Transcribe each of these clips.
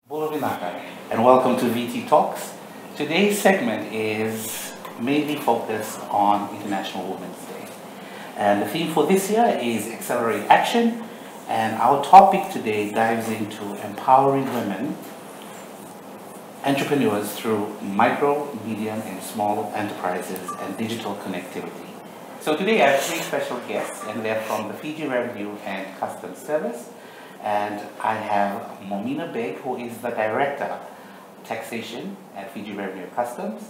Vodafone, and welcome to Viti Talks. Today's segment is mainly focused on International Women's Day. And the theme for this year is Accelerate Action, and our topic today dives into empowering women entrepreneurs through micro, medium, and small enterprises and digital connectivity. So today I have three special guests, and they're from the Fiji Revenue and Customs Service. And I have Momina Beg, who is the Director of Taxation at Fiji Revenue and Customs.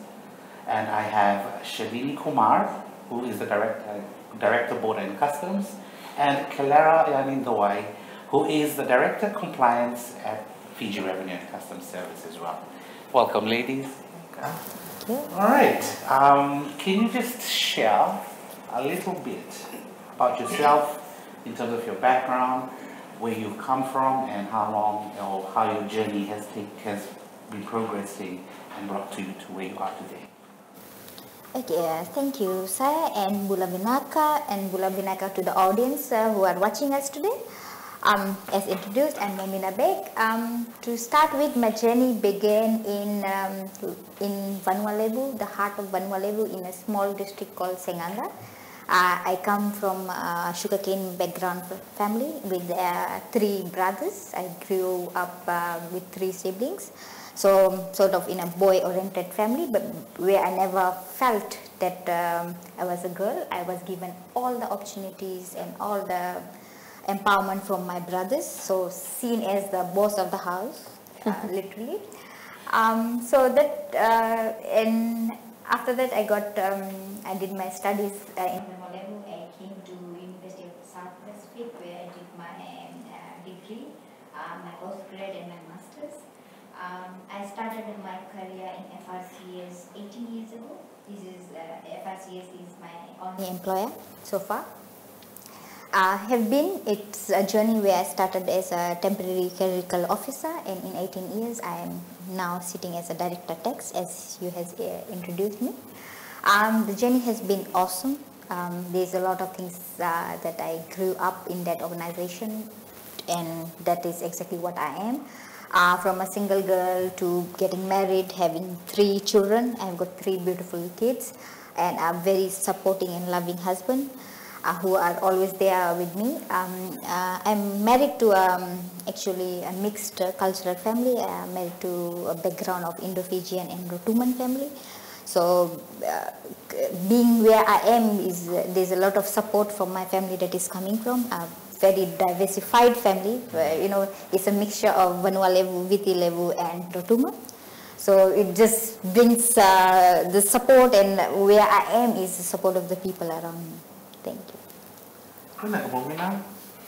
And I have Shalini Kumar, who is the Director of Border and Customs. And Kalara Yanindowai, who is the Director of Compliance at Fiji Revenue and Customs Service as well. Welcome, ladies. Thank you. All right. Can you just share a little bit about yourself in terms of your background, where you've come from, and how long or how your journey has been progressing and brought to you to where you are today? Okay, thank you, Saya and Bula Binaka to the audience who are watching us today. As introduced, I'm Momina Beg. To start with, my journey began in Vanuatu, the heart of Vanuatu, in a small district called Senganga. I come from a sugarcane background family with three brothers. I grew up with three siblings, so sort of in a boy-oriented family, but where I never felt that I was a girl. I was given all the opportunities and all the empowerment from my brothers, so seen as the boss of the house, literally. So that and after that I did my studies in Vanuatu. I came to University of South Pacific, where I did my degree, my postgrad and my masters. I started my career in FRCS 18 years ago. This is FRCS is my only employer so far. It's a journey where I started as a temporary clerical officer, and in 18 years I am now sitting as a director tax, as you has introduced me. The journey has been awesome. There's a lot of things that I grew up in that organization, and that is exactly what I am. From a single girl to getting married, having three children. I've got three beautiful kids and a very supporting and loving husband who are always there with me. I'm married to actually a mixed cultural family. I'm married to a background of Indo-Fijian and Rotuman family. So being where I am, there's a lot of support from my family that is coming from a very diversified family. It's a mixture of Vanuatu, Viti Levu, and Rotuman. So it just brings the support, and where I am is the support of the people around me. Thank you.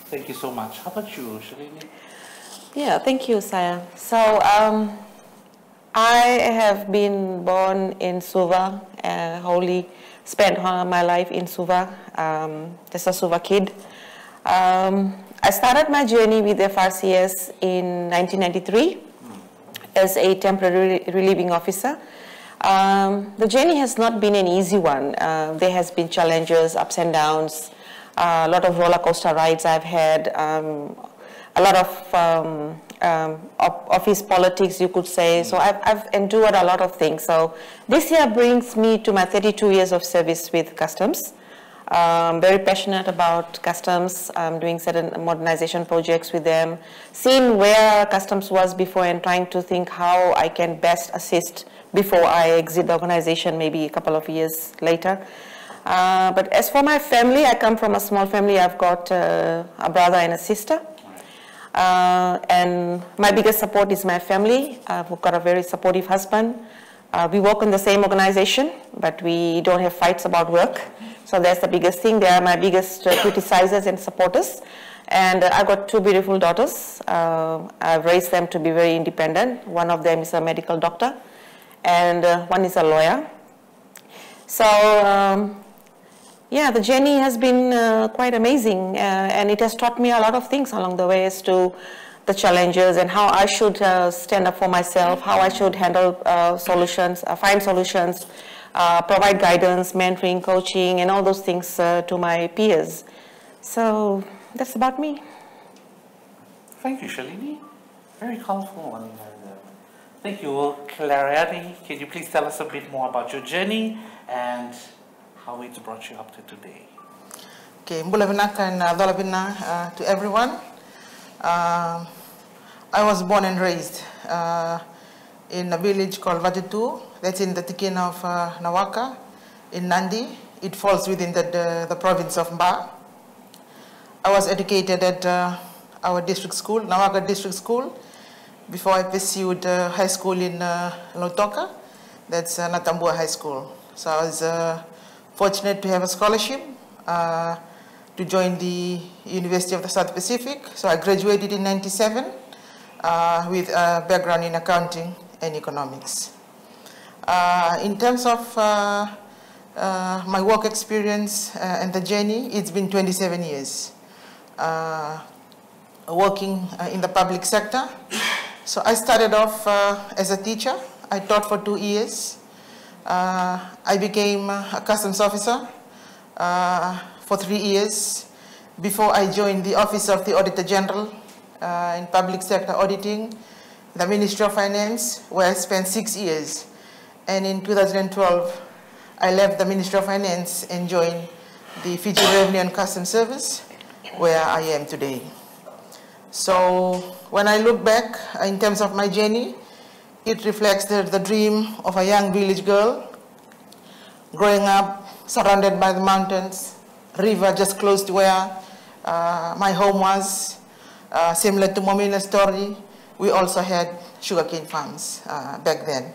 Thank you so much. How about you, Shalini? Yeah, thank you, Saya. So I have been born in Suva, wholly spent my life in Suva, just a Suva kid. I started my journey with FRCS in 1993 as a temporary relieving officer. The journey has not been an easy one. There has been challenges, ups and downs, a lot of roller coaster rides I've had, a lot of office politics, you could say. So I've endured a lot of things. So this year brings me to my 32 years of service with Customs. Very passionate about Customs, doing certain modernization projects with them, seeing where Customs was before and trying to think how I can best assist before I exit the organization maybe a couple of years later. But as for my family, I come from a small family. I've got a brother and a sister. And my biggest support is my family. I've got a very supportive husband. We work in the same organization, but we don't have fights about work. So that's the biggest thing. They are my biggest criticizers and supporters. And I've got two beautiful daughters. I've raised them to be very independent. One of them is a medical doctor, and one is a lawyer. So yeah, the journey has been quite amazing, and it has taught me a lot of things along the way as to the challenges and how I should stand up for myself, how I should handle solutions, find solutions, provide guidance, mentoring, coaching, and all those things to my peers. So that's about me. Thank you, Shalini. Very colorful. Thank you, Clariani. Can you please tell us a bit more about your journey and how it's brought you up to today? Okay, to everyone. I was born and raised in a village called Viti, that's in the Tikin of Nawaka, in Nandi. It falls within the province of Mba. I was educated at our district school, Nawaka District School, before I pursued high school in Lotoka, that's Natambua High School. So I was fortunate to have a scholarship to join the University of the South Pacific. So I graduated in '97 with a background in accounting and economics. In terms of my work experience and the journey, it's been 27 years working in the public sector. So I started off as a teacher. I taught for 2 years. I became a customs officer for 3 years before I joined the Office of the Auditor General in public sector auditing, the Ministry of Finance, where I spent 6 years. And in 2012, I left the Ministry of Finance and joined the Fiji Revenue and Customs Service, where I am today. So when I look back in terms of my journey, it reflects the dream of a young village girl growing up surrounded by the mountains, river just close to where my home was. Similar to Momina's story, we also had sugarcane farms back then.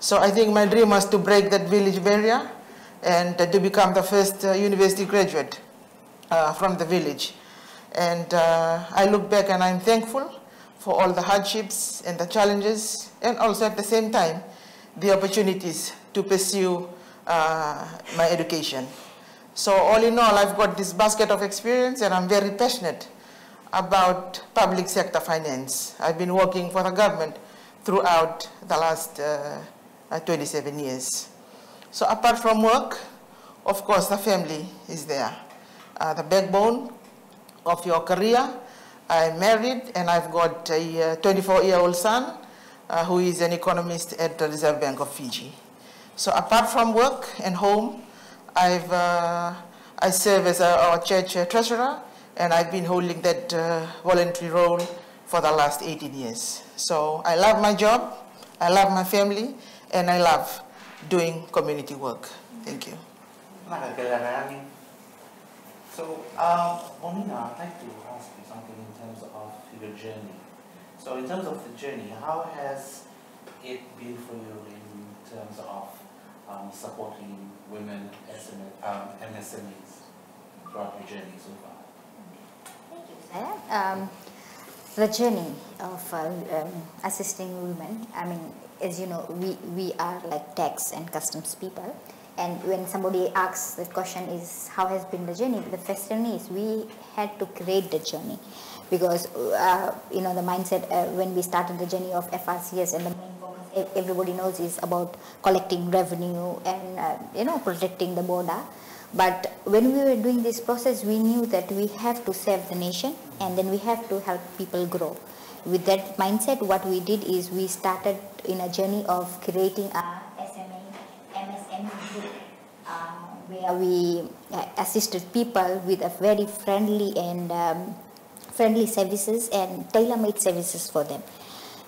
So I think my dream was to break that village barrier and to become the first university graduate from the village. And I look back and I'm thankful for all the hardships and the challenges, and also at the same time, the opportunities to pursue my education. So all in all, I've got this basket of experience and I'm very passionate about public sector finance. I've been working for the government throughout the last 27 years. So apart from work, of course, the family is there. The backbone of your career. I'm married and I've got a 24-year-old son who is an economist at the Reserve Bank of Fiji. So apart from work and home, I serve as our church treasurer, and I've been holding that voluntary role for the last 18 years. So I love my job, I love my family, and I love doing community work. Thank you. So, Momina, I'd like to ask you something in terms of your journey. So in terms of the journey, how has it been for you in terms of supporting women MSMEs throughout your journey so far? Thank you, Sarah. The journey of assisting women, I mean, as you know, we are like tax and customs people. And when somebody asks the question is, how has been the journey? The first thing is we had to create the journey. Because, you know, the mindset when we started the journey of FRCS, and the main focus everybody knows is about collecting revenue and, you know, protecting the border. But when we were doing this process, we knew that we have to serve the nation and then we have to help people grow. With that mindset, what we did is we started in a journey of creating a MSME group where we assisted people with a very friendly and friendly services and tailor-made services for them.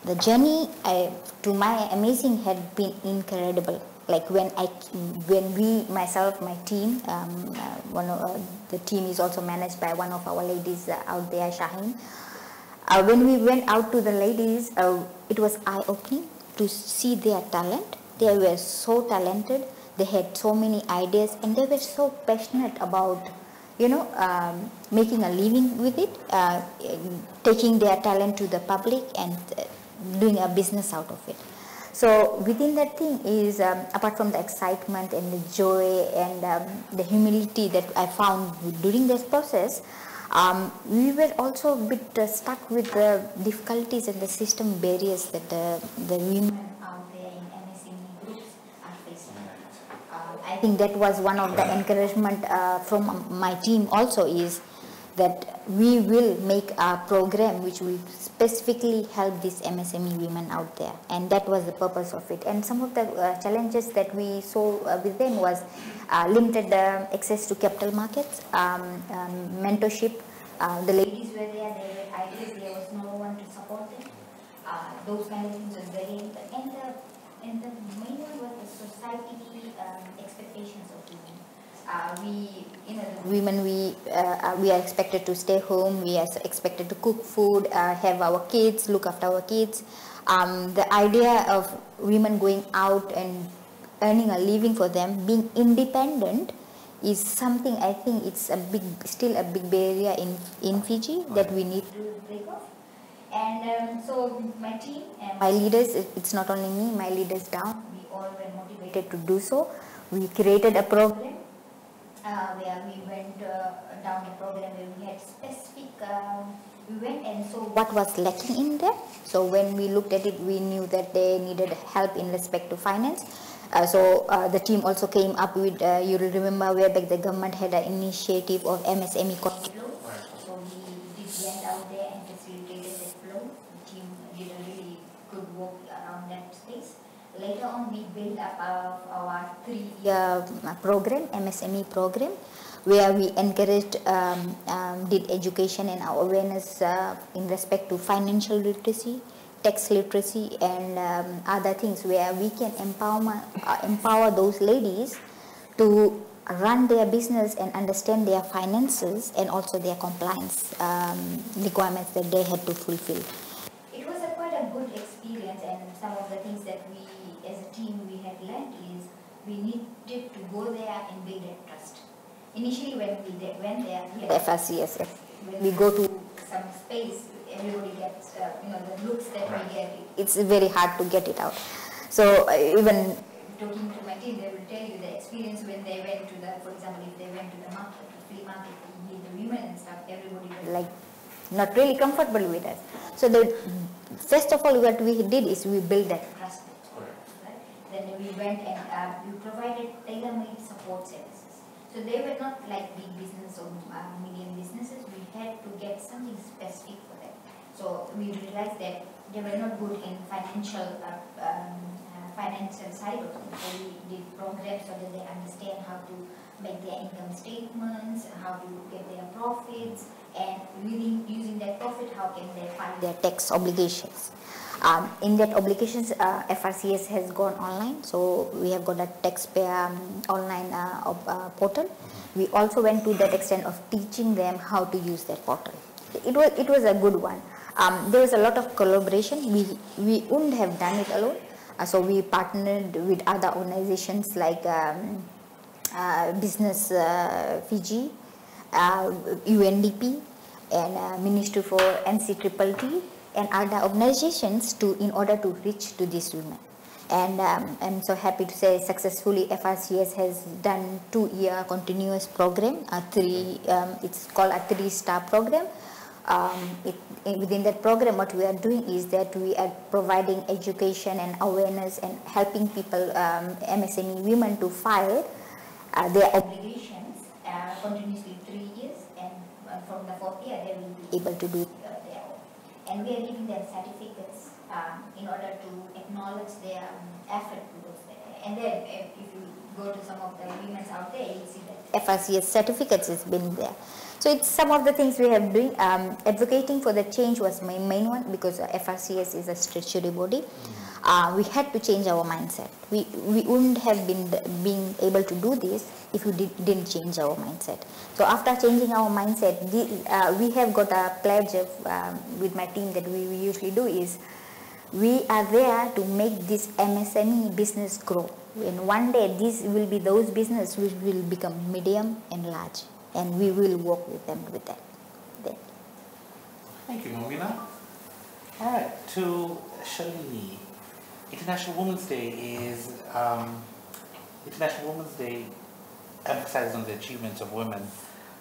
The journey, to my amazing, had been incredible. Like when we, myself, my team, the team is also managed by one of our ladies out there, Shaheen. When we went out to the ladies, it was eye-opening to see their talent. They were so talented. They had so many ideas, and they were so passionate about, you know, making a living with it, taking their talent to the public and doing a business out of it. So within that thing is, apart from the excitement and the joy and the humility that I found during this process, we were also a bit stuck with the difficulties and the system barriers that the women out there in MSME groups are facing. I think that was one of the encouragement from my team also is that we will make a program which will specifically help these MSME women out there, and that was the purpose of it. And some of the challenges that we saw with them was limited access to capital markets, mentorship. The ladies were there, they were ideas, there was no one to support them. Those kind of things was very important. And the main one was the society expectations of women. We are expected to stay home, we are expected to cook food, have our kids, look after our kids. The idea of women going out and earning a living for them, being independent, is something I think it's still a big barrier in Fiji that we need to break off. And so my team and my leaders, it's not only me, my leaders down, we all were motivated to do so. We created a program where we went down the program where we had specific, we went and saw what was lacking in there. So when we looked at it, we knew that they needed help in respect to finance. So the team also came up with, you will remember where back the government had an initiative of MSME cost flow. So we went out there and facilitated that flow. The team did a really good work around that space. Later on, we built up our 3-year program, MSME program, where we encouraged, did education and awareness in respect to financial literacy, tax literacy, and other things, where we can empower those ladies to run their business and understand their finances and also their compliance requirements that they had to fulfill. It was quite a good experience, and some of the things that we as a team we had learned is we needed to go there and build that trust. Initially when we went there, we had FRCS. When we go to some space, everybody gets, the looks that we get, it's very hard to get it out. So even talking to my team, they will tell you the experience when they went to the, for example, if they went to the market, the flea market, with the women and stuff, everybody was like not really comfortable with us. So first of all, what we did is we built that trust. Right? Then we went and we provided tailor-made support services. So they were not like big business or medium businesses. We had to get something specific for them. So we realized that they were not good in financial side of it. So we did programs so that they understand how to make their income statements, how to get their profits, and using that profit, how can they fund their tax obligations. In that obligations, FRCS has gone online, so we have got a taxpayer online portal. We also went to that extent of teaching them how to use that portal. It was a good one. There was a lot of collaboration. We wouldn't have done it alone. So we partnered with other organizations like Business Fiji, UNDP, and Ministry for NCTTT, and other organizations in order to reach to these women. And I'm so happy to say successfully FRCS has done 2-year continuous program. It's called a 3-star program. Within that program, what we are doing is that we are providing education and awareness and helping people, MSME women, to file their obligations continuously 3 years, and from the 4th year they will be able to do their own. And we are giving them certificates in order to acknowledge their effort towards that. And then if you go to some of the women out there, you'll see that FRCS certificates has been there. So it's some of the things we have doing. Advocating for the change was my main one, because FRCS is a statutory body. We had to change our mindset. We wouldn't have been able to do this if we didn't change our mindset. So after changing our mindset, we have got a pledge of, with my team that we usually do is, we are there to make this MSME business grow. And one day these will be those businesses which will become medium and large, and we will work with them with that. Thank you, Momina. All right, to Shalini. International Women's Day emphasizes on the achievements of women,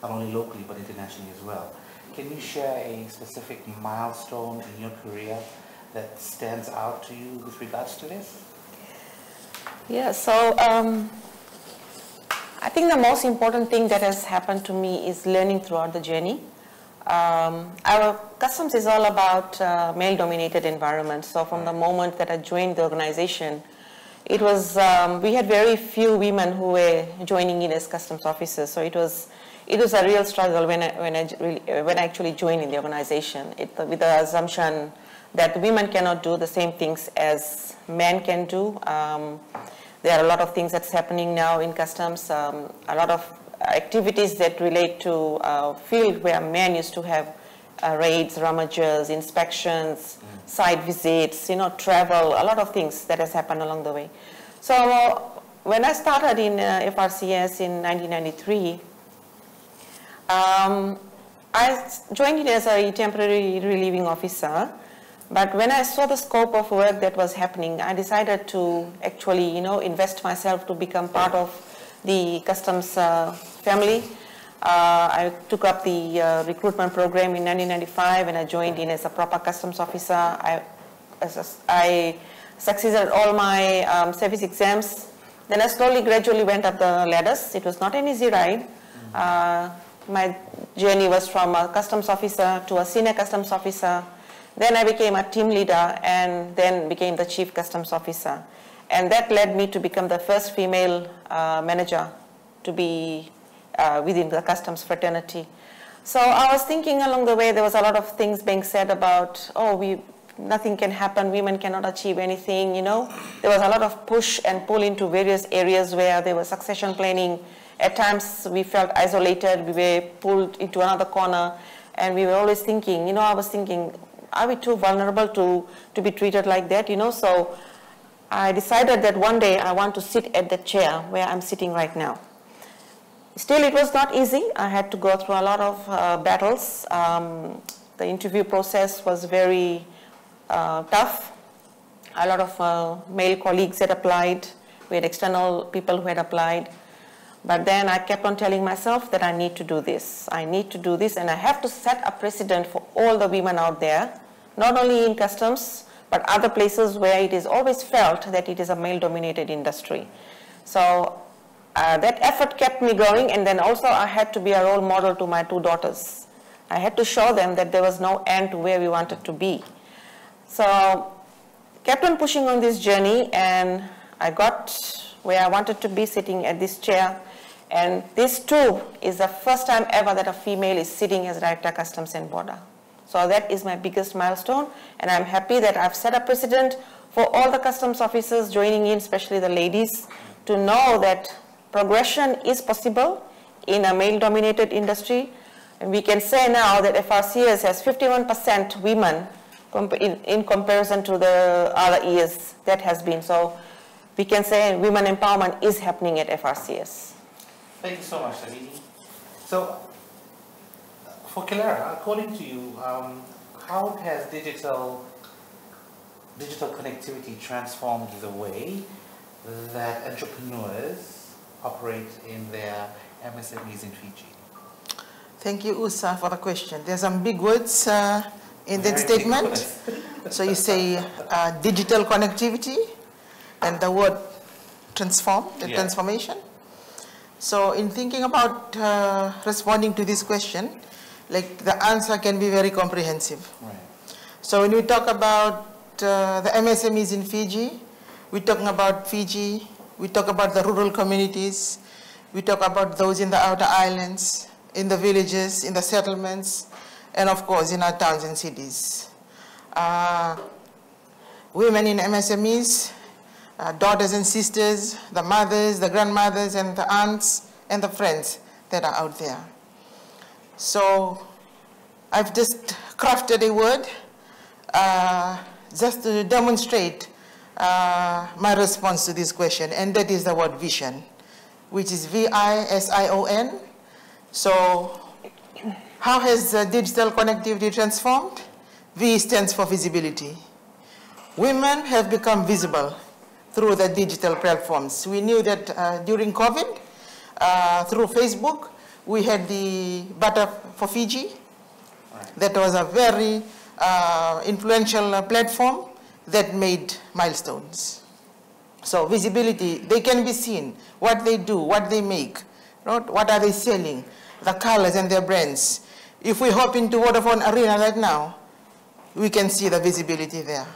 not only locally but internationally as well. Can you share a specific milestone in your career that stands out to you with regards to this? Yeah, so I think the most important thing that has happened to me is learning throughout the journey. Our customs is all about male-dominated environment. So from the moment that I joined the organization, it was we had very few women who were joining in as customs officers. So it was a real struggle when I actually joined in the organization. With the assumption that women cannot do the same things as men can do. There are a lot of things that's happening now in customs. A lot of activities that relate to field where men used to have raids, rummages, inspections, site visits, travel, a lot of things that has happened along the way. So when I started in FRCS in 1993, I joined it as a temporary relieving officer. But when I saw the scope of work that was happening, I decided to actually, invest myself to become part of the customs family. I took up the recruitment program in 1995 and I joined in as a proper customs officer. I succeeded all my service exams. Then I slowly, gradually went up the ladders. It was not an easy ride. My journey was from a customs officer to a senior customs officer. Then I became a team leader and then became the chief customs officer. And that led me to become the first female manager to be within the customs fraternity. So I was thinking along the way, there was a lot of things being said about, nothing can happen, women cannot achieve anything, There was a lot of push and pull into various areas where there was succession planning. At times we felt isolated, we were pulled into another corner, and we were always thinking, I was thinking, are we too vulnerable to be treated like that, So I decided that one day I want to sit at the chair where I'm sitting right now. Still, it was not easy. I had to go through a lot of battles. The interview process was very tough. A lot of male colleagues had applied. We had external people who had applied. But then I kept on telling myself that I need to do this. I need to do this, and I have to set a precedent for all the women out there, not only in customs, but other places where it is always felt that it is a male-dominated industry. So that effort kept me going, and then also I had to be a role model to my two daughters. I had to show them that there was no end to where we wanted to be. So kept on pushing on this journey, and I got where I wanted to be, sitting at this chair. And this too is the first time ever that a female is sitting as Director Customs and Border. So that is my biggest milestone, and I'm happy that I've set a precedent for all the customs officers joining in, especially the ladies, to know that progression is possible in a male-dominated industry. And we can say now that FRCS has 51% women in comparison to the other years that has been. So we can say women empowerment is happening at FRCS. Thank you so much, Viti. So, for Clara, according to you, how has digital connectivity transformed the way that entrepreneurs operate in their MSMEs in Fiji? Thank you, Usa, for the question. There's some big words in that statement. So you say digital connectivity and the word transform, transformation. So in thinking about responding to this question, like the answer can be very comprehensive. Right. So when we talk about the MSMEs in Fiji, we're talking about Fiji, we talk about the rural communities, we talk about those in the outer islands, in the villages, in the settlements, and of course in our towns and cities. Women in MSMEs, daughters and sisters, the mothers, the grandmothers, and the aunts, and the friends that are out there. So I've just crafted a word just to demonstrate my response to this question, and that is the word vision, which is V-I-S-I-O-N. So how has digital connectivity transformed? V stands for visibility. Women have become visible through the digital platforms. We knew that during COVID, through Facebook, we had the Butter for Fiji. Right. That was a very influential platform that made milestones. So visibility, they can be seen, what they do, what they make, right? What are they selling, the colors and their brands. If we hop into Vodafone Arena right now, we can see the visibility there.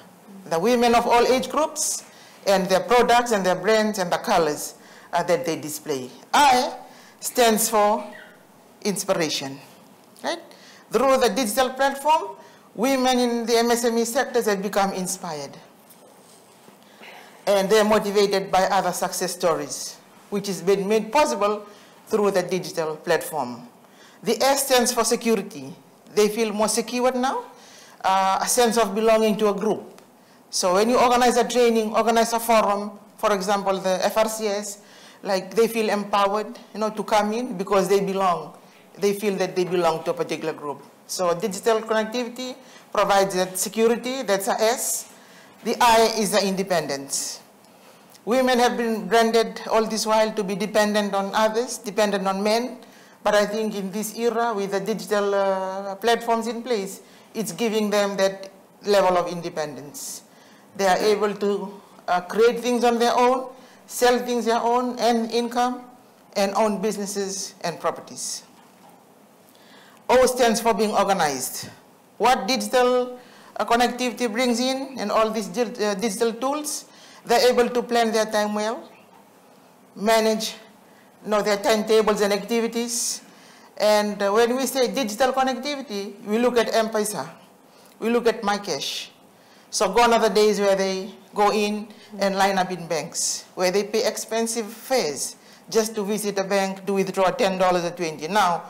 The women of all age groups and their products and their brands and the colors that they display. I stands for inspiration, right? Through the digital platform, women in the MSME sectors have become inspired. And they're motivated by other success stories, which has been made possible through the digital platform. The S stands for security. They feel more secure now, a sense of belonging to a group. So when you organize a training, organize a forum, for example, the FRCS, like they feel empowered, to come in because they belong. They feel that they belong to a particular group. So digital connectivity provides that security, that's a S. The I is the independence. Women have been branded all this while to be dependent on others, dependent on men. But I think in this era, with the digital platforms in place, it's giving them that level of independence. They are able to create things on their own, sell things their own, and income, and own businesses and properties. O stands for being organized. What digital connectivity brings in and all these digital tools, they're able to plan their time well, manage their timetables and activities. And when we say digital connectivity, we look at M-Pesa, we look at MyCash. So gone are the days where they go in and line up in banks, where they pay expensive fares just to visit a bank to withdraw $10 or $20. Now,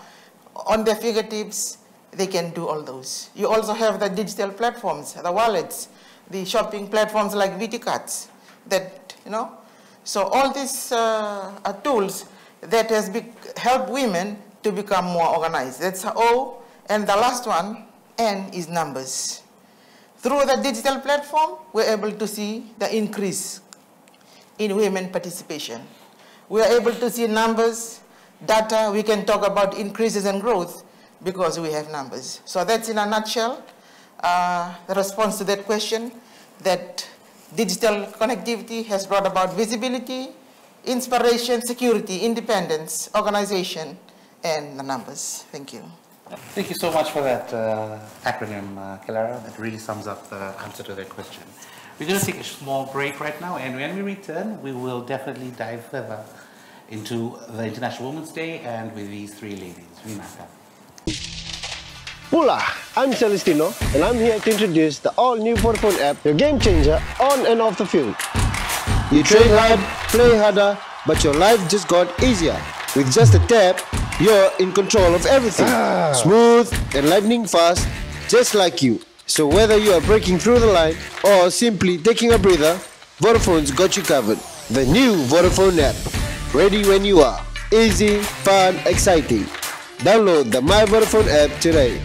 on their fingertips, they can do all those. You also have the digital platforms, the wallets, the shopping platforms like Viti cards that, So all these are tools that has helped women to become more organized. That's O. And the last one, N, is numbers. Through the digital platform, we're able to see the increase in women participation. We are able to see numbers, data. We can talk about increases and growth because we have numbers. So that's in a nutshell the response to that question, that digital connectivity has brought about visibility, inspiration, security, independence, organization, and the numbers. Thank you. Thank you so much for that acronym, Clara. That really sums up the answer to that question. We're going to take a small break right now, and when we return, we will definitely dive further into the International Women's Day and with these three ladies. Vinaka. Hola, I'm Celestino, and I'm here to introduce the all-new Vodafone app, your game changer on and off the field. You train hard, play harder, but your life just got easier. With just a tap, you're in control of everything. Smooth and lightning fast, just like you. So whether you are breaking through the line or simply taking a breather, Vodafone's got you covered. The new Vodafone app. Ready when you are. Easy, fun, exciting. Download the My Vodafone app today.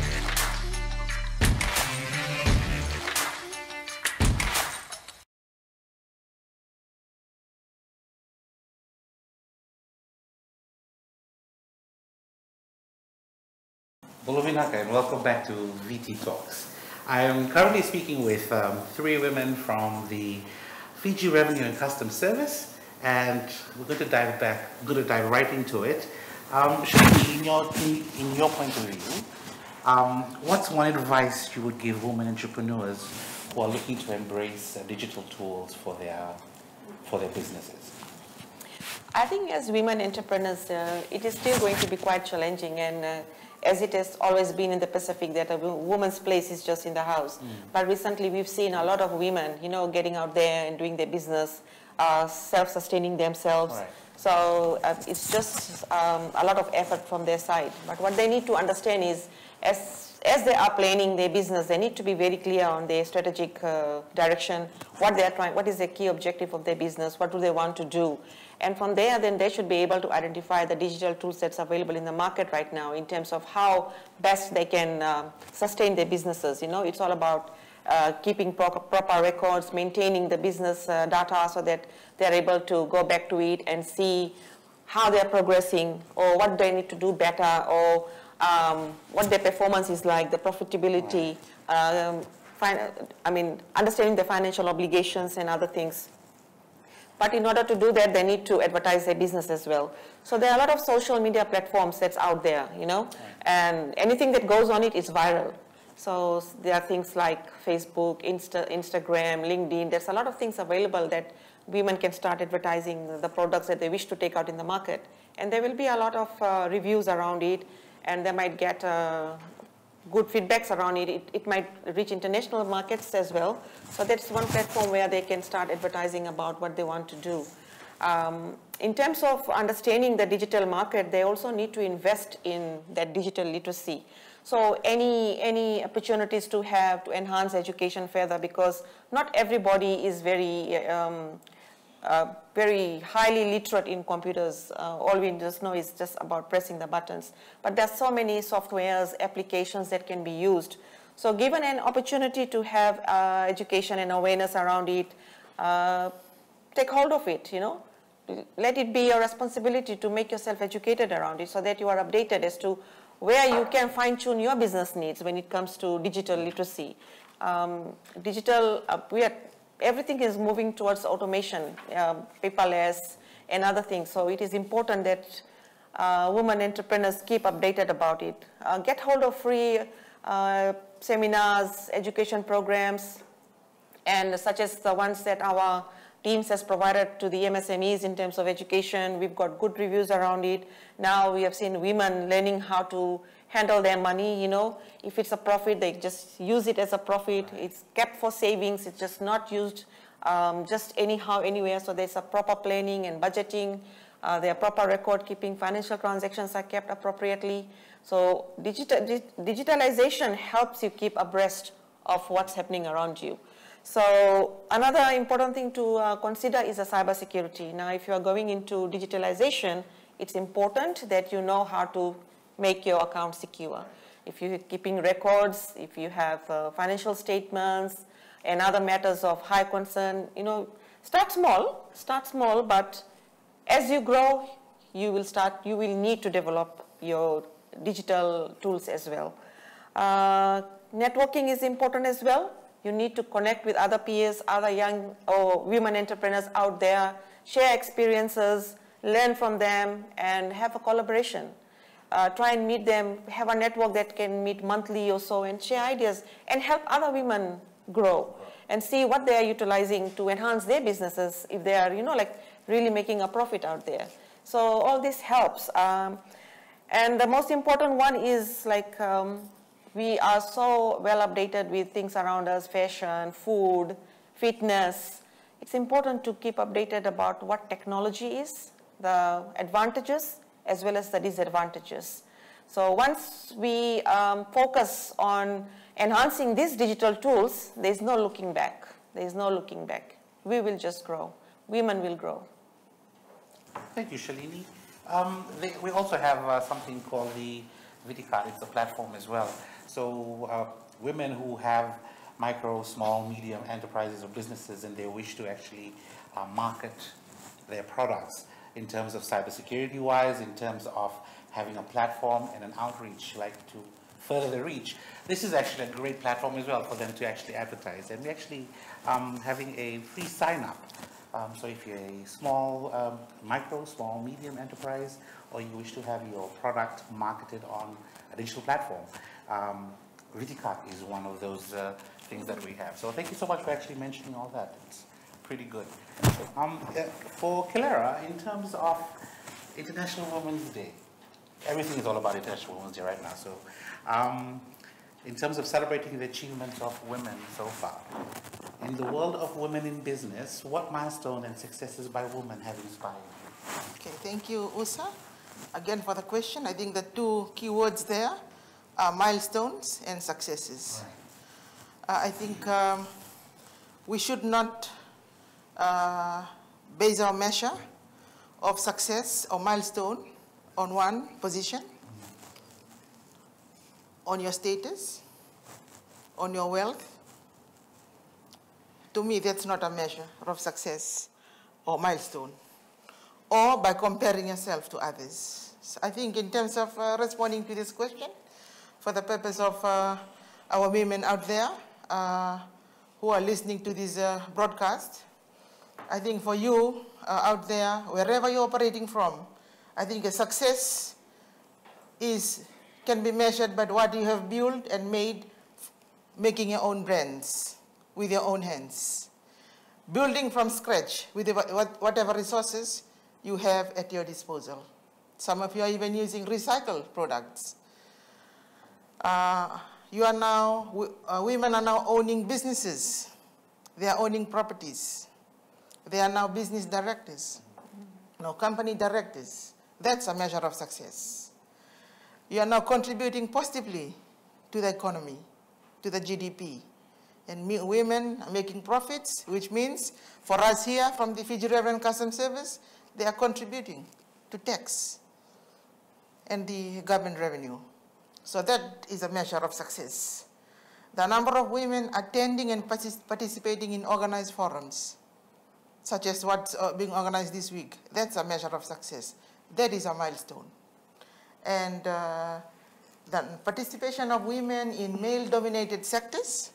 Vinaka, and welcome back to Viti Talks. I am currently speaking with three women from the Fiji Revenue and Customs Service, and we're going to dive right into it. Shani, in your point of view, what's one advice you would give women entrepreneurs who are looking to embrace digital tools for their businesses? I think as women entrepreneurs, it is still going to be quite challenging, and as it has always been in the Pacific, that a woman's place is just in the house. But recently we've seen a lot of women, getting out there and doing their business, self-sustaining themselves. Right. So it's just a lot of effort from their side. But what they need to understand is, as they are planning their business, they need to be very clear on their strategic direction, what they are trying, what is the key objective of their business, what do they want to do. And from there, then they should be able to identify the digital tools that's available in the market right now in terms of how best they can sustain their businesses. It's all about keeping proper records, maintaining the business data so that they're able to go back to it and see how they're progressing or what they need to do better or what their performance is like, the profitability, understanding the financial obligations and other things. But in order to do that, they need to advertise their business as well. So there are a lot of social media platforms that's out there, you know, and anything that goes on it is viral. So there are things like Facebook, Instagram, LinkedIn. There's a lot of things available that women can start advertising the products that they wish to take out in the market. And there will be a lot of reviews around it, and they might get good feedbacks around it. It might reach international markets as well. So that's one platform where they can start advertising about what they want to do. In terms of understanding the digital market, they also need to invest in that digital literacy. So any opportunities to enhance education further, because not everybody is very highly literate in computers. All we just know is just about pressing the buttons. But there's so many softwares, applications that can be used. So given an opportunity to have education and awareness around it, take hold of it, you know. Let it be your responsibility to make yourself educated around it so that you are updated as to where you can fine-tune your business needs when it comes to digital literacy. Everything is moving towards automation, paperless and other things. So it is important that women entrepreneurs keep updated about it. Get hold of free seminars, education programs, and such as the ones that our teams has provided to the MSMEs in terms of education. We've got good reviews around it. Now we have seen women learning how to handle their money, you know. If it's a profit, they just use it as a profit. It's kept for savings. It's just not used just anyhow, anywhere. So there's a proper planning and budgeting. There are proper record keeping. Financial transactions are kept appropriately. So digitalization helps you keep abreast of what's happening around you. So another important thing to consider is the cybersecurity. Now, if you are going into digitalization, it's important that you know how to make your account secure. If you're keeping records, if you have financial statements and other matters of high concern, you know, start small, but as you grow, you will need to develop your digital tools as well. Networking is important as well. You need to connect with other peers, other young or women entrepreneurs out there, share experiences, learn from them, and have a collaboration. Try and meet them, have a network that can meet monthly or so and share ideas and help other women grow and see what they are utilizing to enhance their businesses if they are, you know, like really making a profit out there. So all this helps. And the most important one is like, we are so well updated with things around us, fashion, food, fitness. It's important to keep updated about what technology is, the advantages as well as the disadvantages. So once we focus on enhancing these digital tools, there's no looking back. There's no looking back. We will just grow. Women will grow. Thank you, Shalini. We also have something called the Viti card. It's a platform as well. So women who have micro, small, medium enterprises or businesses and they wish to actually market their products in terms of cybersecurity wise, in terms of having a platform and an outreach, like to further the reach. This is actually a great platform as well for them to actually advertise. And we're actually having a free sign up. So if you're a small, micro, small, medium enterprise, or you wish to have your product marketed on a digital platform, Viti card is one of those things that we have. So thank you so much for actually mentioning all that. It's pretty good. For Kilera, in terms of International Women's Day, everything is all about International Women's Day right now. So in terms of celebrating the achievements of women so far, in the world of women in business, what milestone and successes by women have inspired you? Okay, thank you, Usa. Again, for the question, I think the two key words there are milestones and successes. Right. I think we should not base our measure of success or milestone on one position, on your status, on your wealth. To me, that's not a measure of success or milestone, or by comparing yourself to others. So I think in terms of responding to this question, for the purpose of our women out there who are listening to this broadcast, I think for you out there, wherever you're operating from, I think a success can be measured by what you have built and made, making your own brands with your own hands. Building from scratch with whatever resources you have at your disposal. Some of you are even using recycled products. Women are now owning businesses. They are owning properties. They are now business directors, company directors. That's a measure of success. You are now contributing positively to the economy, to the GDP. And women are making profits, which means for us here from the Fiji Revenue and Customs Service, they are contributing to tax and the government revenue. So that is a measure of success. The number of women attending and participating in organized forums, such as what's being organized this week, that's a measure of success. That is a milestone. And the participation of women in male-dominated sectors,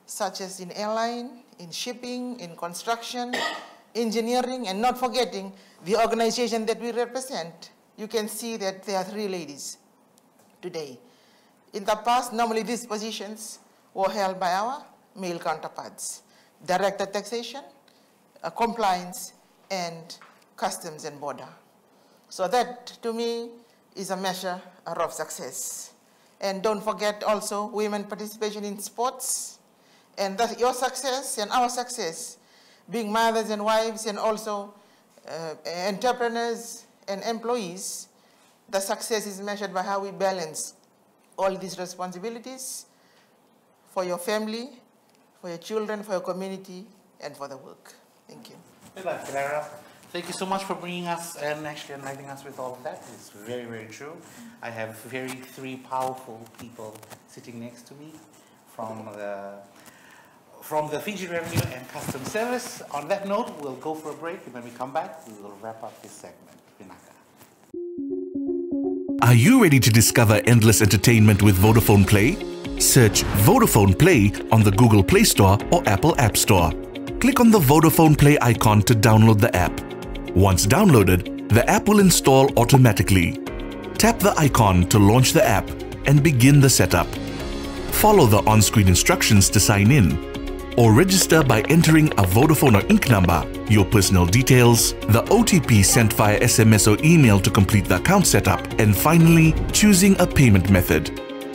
such as in airline, in shipping, in construction, engineering, and not forgetting the organization that we represent. You can see that there are 3 ladies today. In the past, normally these positions were held by our male counterparts. Director Taxation, Compliance, and Customs and Border. So that, to me, is a measure of success. And don't forget also women participation in sports. And that your success and our success, being mothers and wives and also entrepreneurs and employees, the success is measured by how we balance all these responsibilities for your family, for your children, for your community, and for the work. Thank you. Thank you so much for bringing us and actually enlightening us with all of that. It's very, very true. I have 3 powerful people sitting next to me from the Fiji Revenue and Customs Service. On that note, we'll go for a break, and when we come back, we will wrap up this segment. Vinaka. Are you ready to discover endless entertainment with Vodafone Play? Search Vodafone Play on the Google Play Store or Apple App Store. Click on the Vodafone Play icon to download the app. Once downloaded, the app will install automatically. Tap the icon to launch the app and begin the setup. Follow the on-screen instructions to sign in, or register by entering a Vodafone or Inc number, your personal details, the OTP sent via SMS or email to complete the account setup, and finally, choosing a payment method.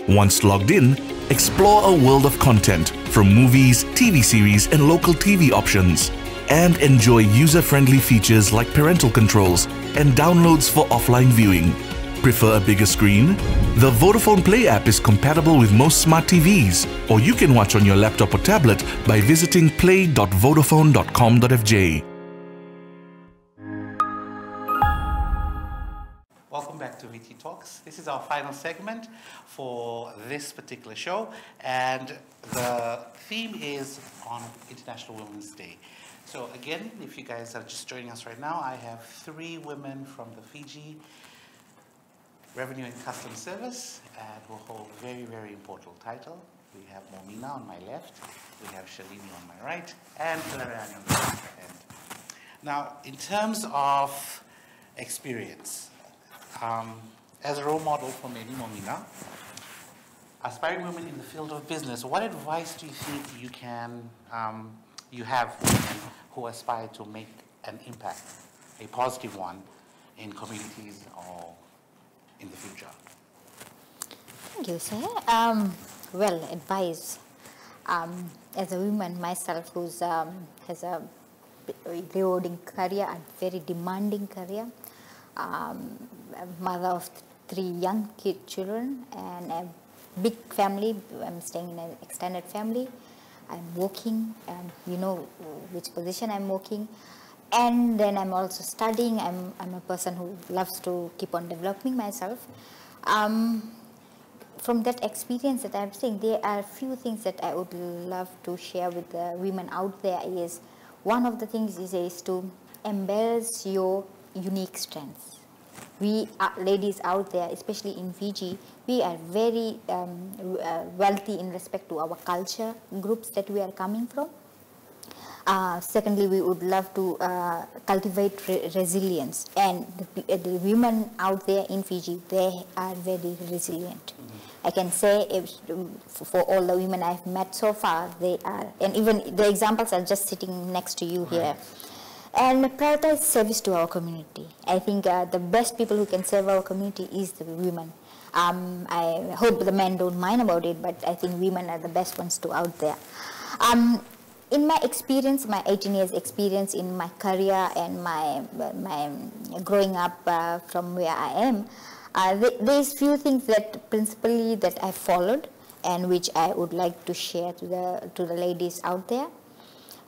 Once logged in, explore a world of content from movies, TV series, and local TV options, and enjoy user-friendly features like parental controls and downloads for offline viewing. Prefer a bigger screen? The Vodafone Play app is compatible with most smart TVs, or you can watch on your laptop or tablet by visiting play.vodafone.com.fj. Welcome back to Viti Talks. This is our final segment for this particular show, and the theme is on International Women's Day. So again, if you guys are just joining us right now, I have 3 women from the Fiji Revenue and Customs Service, and who hold very, very important title. We have Momina on my left, we have Shalini on my right, and Clarani on the other end. Now, in terms of experience, as a role model for many, Momina, aspiring women in the field of business, what advice do you think you have for women who aspire to make an impact, a positive one, in communities or in the future? Thank you, sir. Well, advice. As a woman myself who has a rewarding career, a very demanding career, a mother of 3 young children and a big family. I'm staying in an extended family. I'm working, and you know which position I'm working. And then I'm also studying. I'm a person who loves to keep on developing myself. From that experience that I'm saying, there are a few things that I would love to share with the women out there. Is one of the things is to embrace your unique strengths. We are ladies out there, especially in Fiji, we are very wealthy in respect to our culture groups that we are coming from. Secondly, we would love to cultivate resilience, and the women out there in Fiji, they are very resilient. I can say for all the women I've met so far, they are, and even the examples are just sitting next to you here. And prioritize service to our community. I think the best people who can serve our community is the women. I hope the men don't mind about it, but I think women are the best ones to out there. In my experience, my 18 years experience in my career and my growing up from where I am, there's few things that principally that I followed and which I would like to share to the ladies out there.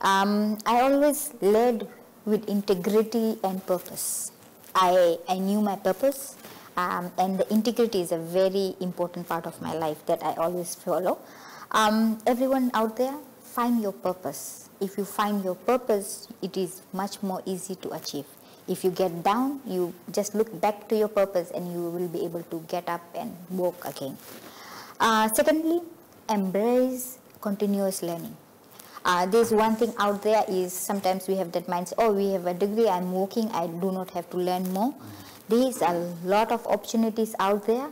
I always led with integrity and purpose. I knew my purpose, and the integrity is a very important part of my life that I always follow. Everyone out there, find your purpose. If you find your purpose, it is much more easy to achieve. If you get down, you just look back to your purpose and you will be able to get up and walk again. Secondly, embrace continuous learning. There's one thing out there is sometimes we have that mindset, oh, we have a degree, I'm working, I do not have to learn more. There's a lot of opportunities out there.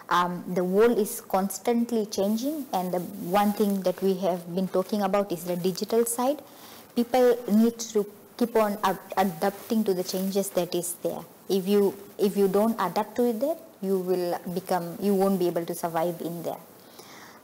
The world is constantly changing, and the one thing that we have been talking about is the digital side. People need to keep on adapting to the changes that is there. If you don't adapt to it, you won't be able to survive in there.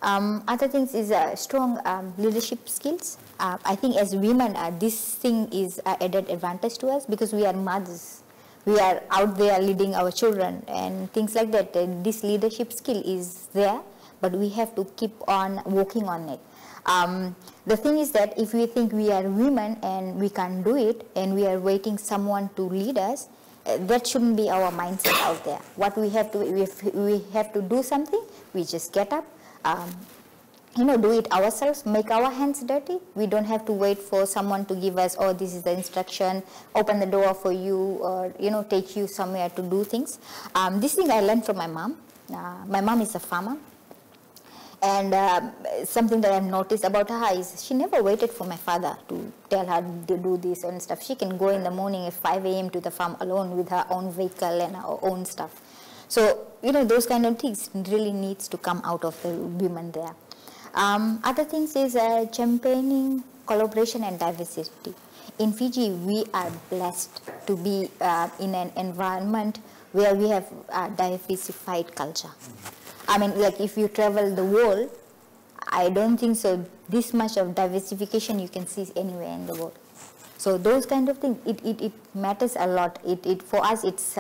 Other things is strong leadership skills. I think as women, this thing is an added advantage to us because we are mothers. We are out there leading our children and things like that. This leadership skill is there, but we have to keep on working on it. The thing is that if we think we are women and we can't do it and we are waiting someone to lead us, that shouldn't be our mindset out there. What we have to, if we have to do something, we just get up, do it ourselves, make our hands dirty. We don't have to wait for someone to give us, oh, this is the instruction, open the door for you, or, take you somewhere to do things. This thing I learned from my mom. My mom is a farmer. And something that I've noticed about her is she never waited for my father to tell her to do this and stuff. She can go in the morning at 5 a.m. to the farm alone with her own vehicle and her own stuff. So, those kind of things really needs to come out of the women there. Other things is championing collaboration and diversity. In Fiji, we are blessed to be in an environment where we have diversified culture. I mean, like if you travel the world, I don't think so this much of diversification you can see anywhere in the world. So those kind of things, it matters a lot. For us, it's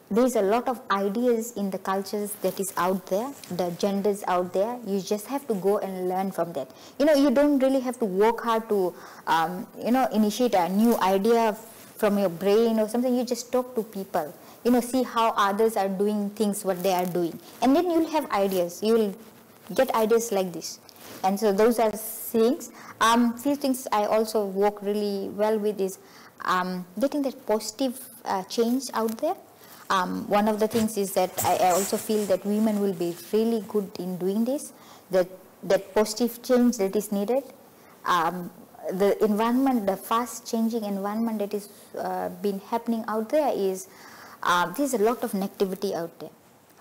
there's a lot of ideas in the cultures that is out there, the genders out there. You just have to go and learn from that. You don't really have to work hard to, initiate a new idea from your brain or something. You just talk to people. See how others are doing things, what they are doing. And then you'll have ideas. You will get ideas like this. And so those are things. Few things I also work really well with is getting that positive change out there. One of the things is that I also feel that women will be really good in doing this, that positive change that is needed. The environment, the fast changing environment that is been happening out there is, there's a lot of negativity out there,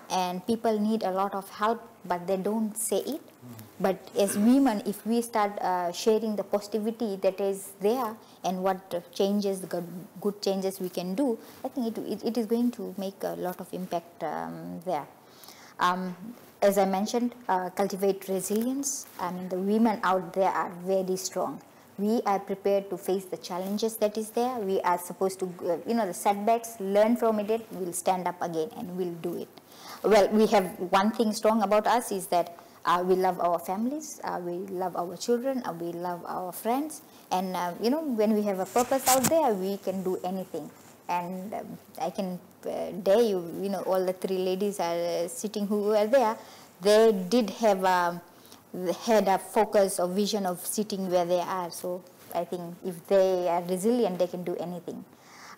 and people need a lot of help, but they don't say it. But as women, if we start sharing the positivity that is there and what changes, good changes we can do, I think it is going to make a lot of impact there. As I mentioned, cultivate resilience. I mean, the women out there are very strong. We are prepared to face the challenges that is there. We are supposed to, the setbacks, learn from it, we'll stand up again and we'll do it. Well, we have one thing strong about us is that we love our families, we love our children, we love our friends. And, when we have a purpose out there, we can do anything. And I can dare you, all the three ladies are sitting who are there, they did have had a focus or vision of sitting where they are. So I think if they are resilient, they can do anything.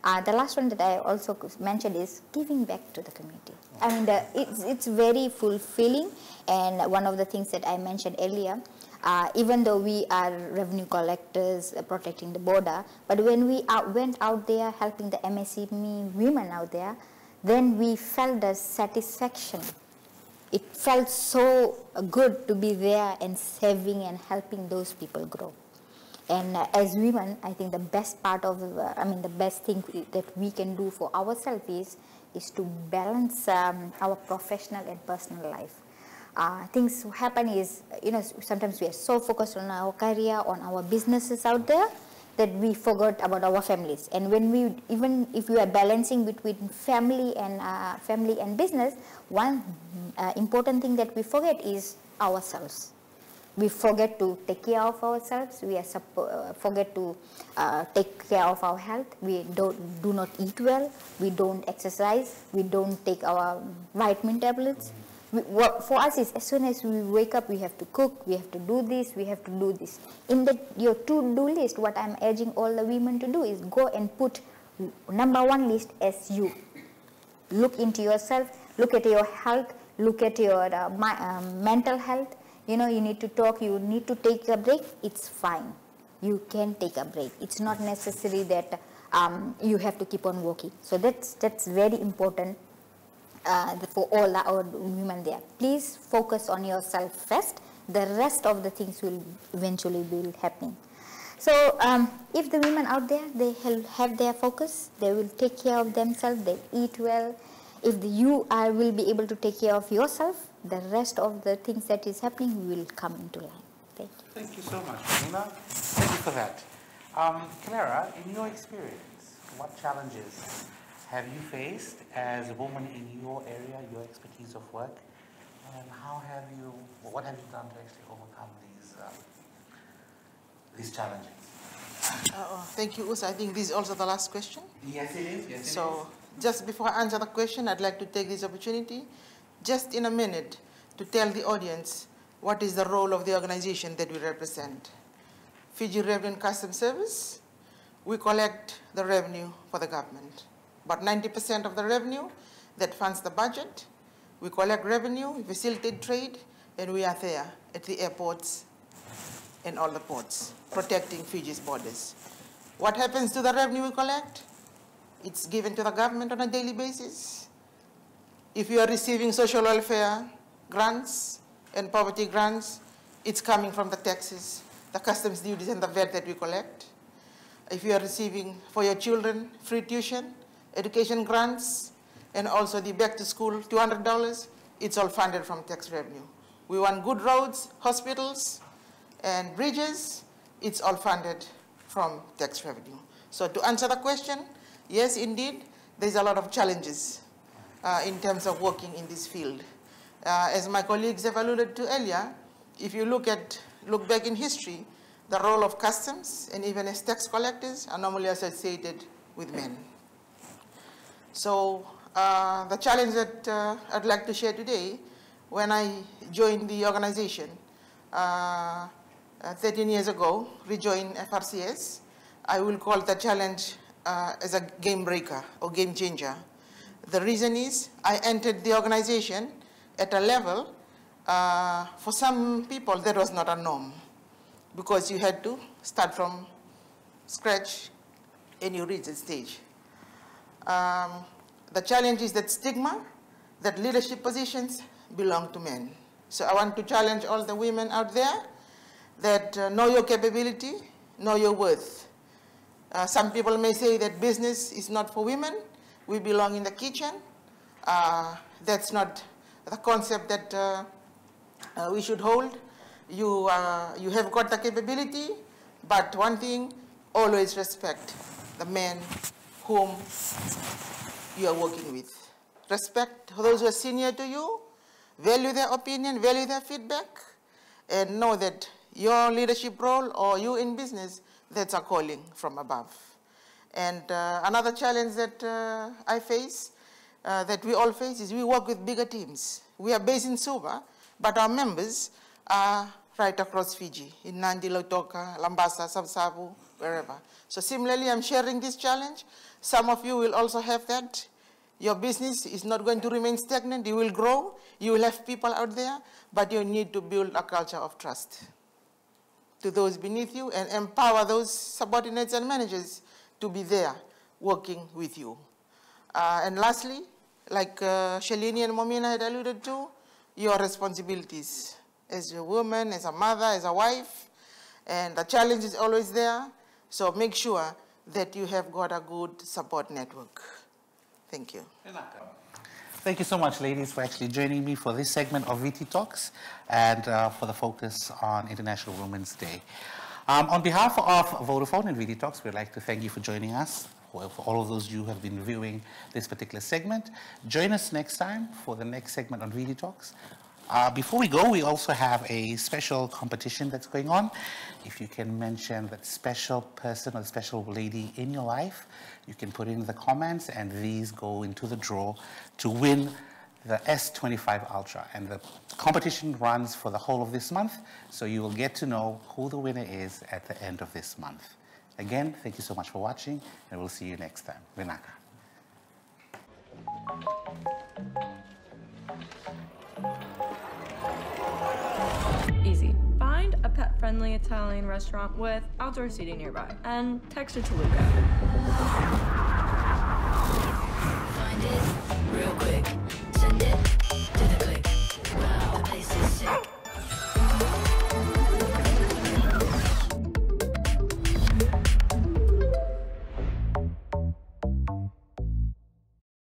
The last one that I also mentioned is giving back to the community. I mean, it's very fulfilling, and one of the things that I mentioned earlier, Even though we are revenue collectors protecting the border, but when we went out there helping the MSME women out there, then we felt the satisfaction. It felt so good to be there and saving and helping those people grow. And as women, I think the best part of, the best thing that we can do for ourselves is to balance our professional and personal life. Things happen is, sometimes we are so focused on our career, on our businesses out there, that we forgot about our families. And when even if we are balancing between family and business, one important thing that we forget is ourselves. We forget to take care of ourselves. We forget to take care of our health. We do not eat well. We don't exercise. We don't take our vitamin tablets. For us, is as soon as we wake up, we have to cook, we have to do this, we have to do this. In your to-do list, what I'm urging all the women to do is go and put number one list as you. Look into yourself, look at your health, look at your mental health. You need to talk, you need to take a break, it's fine. You can take a break. It's not necessary that you have to keep on working. So that's very important. For all our women there, please focus on yourself first. The rest of the things will eventually be happening. So if the women out there, they have their focus, they will take care of themselves, they eat well. If you will be able to take care of yourself, the rest of the things that is happening will come into line. Thank you. Thank you so much, Nina. Thank you for that. Clara, in your experience, what challenges have you faced as a woman in your area, your expertise of work, and what have you done to actually overcome these challenges? Thank you, Usa. I think this is also the last question. Yes, it is. Yes, so, just before I answer the question, I'd like to take this opportunity, just in a minute, to tell the audience what is the role of the organization that we represent. Fiji Revenue and Customs Service, we collect the revenue for the government. About 90% of the revenue that funds the budget. We collect revenue, we facilitate trade, and we are there at the airports and all the ports, protecting Fiji's borders. What happens to the revenue we collect? It's given to the government on a daily basis. If you are receiving social welfare grants and poverty grants, it's coming from the taxes, the customs duties, and the VAT that we collect. If you are receiving for your children free tuition, education grants, and also the back to school $200, it's all funded from tax revenue. We want good roads, hospitals, and bridges, it's all funded from tax revenue. So to answer the question, yes, indeed, there's a lot of challenges in terms of working in this field. As my colleagues have alluded to earlier, if you look back in history, the role of customs and even as tax collectors are normally associated with men. So the challenge that I'd like to share today, when I joined the organization 13 years ago, rejoined FRCS, I will call the challenge as a game breaker or game changer. The reason is I entered the organization at a level, for some people that was not a norm, because you had to start from scratch and you reach the stage. The challenge is that stigma, that leadership positions belong to men. So I want to challenge all the women out there that know your capability, know your worth. Some people may say that business is not for women, we belong in the kitchen. That's not the concept that we should hold. You have got the capability, but one thing, always respect the men whom you are working with. Respect those who are senior to you, value their opinion, value their feedback, and know that your leadership role or you in business, that's a calling from above. And another challenge that I face, that we all face, is we work with bigger teams. We are based in Suva, but our members are right across Fiji, in Nandi, Lautoka, Lambasa, Sabsabu, wherever. So similarly, I'm sharing this challenge. Some of you will also have that. Your business is not going to remain stagnant. You will grow. You will have people out there, but you need to build a culture of trust. to those beneath you and empower those subordinates and managers to be there working with you. And lastly, like Shalini and Momina had alluded to, your responsibilities as a woman, as a mother, as a wife, and the challenge is always there. So make sure that you have got a good support network. Thank you. Thank you so much, ladies, for actually joining me for this segment of Viti Talks and for the focus on International Women's Day. On behalf of Vodafone and Viti Talks, we'd like to thank you for joining us. For all of those you who have been viewing this particular segment, join us next time for the next segment on Viti Talks. Before we go, we also have a special competition that's going on. If you can mention that special person or special lady in your life, you can put in the comments, and these go into the draw to win the S25 Ultra. And the competition runs for the whole of this month, so you will get to know who the winner is at the end of this month. Again, thank you so much for watching, and we'll see you next time. Vinaka. Easy. Find a pet-friendly Italian restaurant with outdoor seating nearby and text it to Luca.